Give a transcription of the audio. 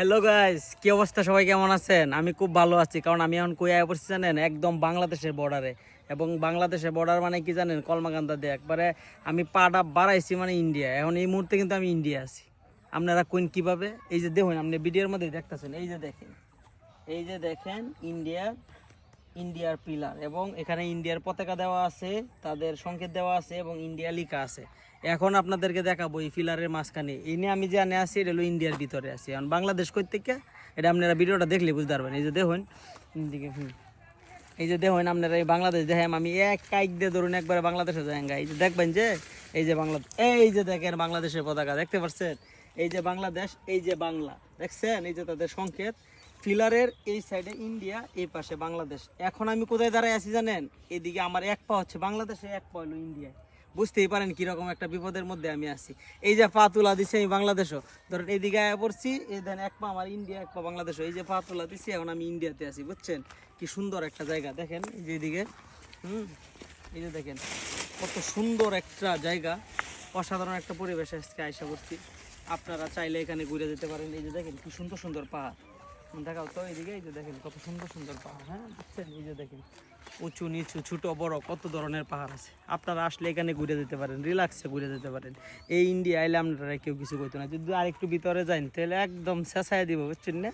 Hello guys, কি অবস্থা? সবাই কেমন আছেন? আমি খুব ভালো আছি, কারণ আমি এখন কই আয়া পড়ছি জানেন, একদম বাংলাদেশের বর্ডারে। এবং বাংলাদেশের বর্ডার মানে কি জানেন, কলমাকান্দা দিয়ে একবারে আমি পাটা বাড়াইছি, মানে ইন্ডিয়া। এখন এই মুহূর্তে কিন্তু আমি ইন্ডিয়া আছি। আপনারা কোন কিভাবে, এই যে দেখুন, আপনি ভিডিওর মধ্যে দেখতেছেন, এই যে দেখেন, এই যে দেখেন ইন্ডিয়ার পিলার, এবং এখানে ইন্ডিয়ার পতাকা দেওয়া আছে, তাদের সংকেত দেওয়া আছে এবং ইন্ডিয়া লেখা আছে। এখন আপনাদেরকে দেখাবো এই পিলারের মাঝখানে এই নিয়ে আমি যে আনে আছি, এটা হলো ইন্ডিয়ার ভিতরে আছি। এখন বাংলাদেশ কই থেকে, এটা আপনারা ভিডিওটা দেখলে বুঝতে পারবেন। এই যে দেখুন দিকে, এই যে দেখুন আপনারা, এই বাংলাদেশ দেখেন, আমি এক কাইক দিয়ে ধরুন একবারে বাংলাদেশে যাই। এই যে দেখবেন যে এই যে বাংলাদেশ, এই যে দেখেন বাংলাদেশের পতাকা দেখতে পাচ্ছেন, এই যে বাংলাদেশ, এই যে বাংলা দেখছেন, এই যে তাদের সংকেত। পিলারের এই সাইডে ইন্ডিয়া, এই পাশে বাংলাদেশ। এখন আমি কোথায় দাঁড়ায় আছি জানেন? এদিকে আমার এক পা হচ্ছে বাংলাদেশে, এক পা হলো ইন্ডিয়ায়। বুঝতেই পারেন কিরকম একটা বিপদের মধ্যে আমি আছি। এই যে পা তুলা দিচ্ছি আমি বাংলাদেশও, ধরেন এইদিকে আয়া পড়ছি, এই দেন এক পা আমার ইন্ডিয়া, এক পা বাংলাদেশও। এই যে পা তুলা দিচ্ছি, এখন আমি ইন্ডিয়াতে আছি, বুঝছেন? কি সুন্দর একটা জায়গা দেখেন, এই যে এদিকে, এই যে দেখেন কত সুন্দর একটা জায়গা, অসাধারণ একটা পরিবেশে আজকে আশা করছি। আপনারা চাইলে এখানে ঘুরে যেতে পারেন। এই যে দেখেন কি সুন্দর সুন্দর পাহাড়, দেখাও তো এইদিকে, এই যে দেখেন কত সুন্দর সুন্দর পাহাড়। হ্যাঁ বুঝছেন, এই যে দেখেন উঁচু নিচু ছোট বড় কত ধরনের পাহাড় আছে। আপনারা আসলে এখানে ঘুরে যেতে পারেন, রিল্যাক্সে ঘুরে যেতে পারেন। এই ইন্ডিয়া আইলে আপনারা কেউ কিছু করতো না। যদি আরেকটু ভিতরে যান তাহলে একদম চেঁচাই দিব, বুঝছেন না?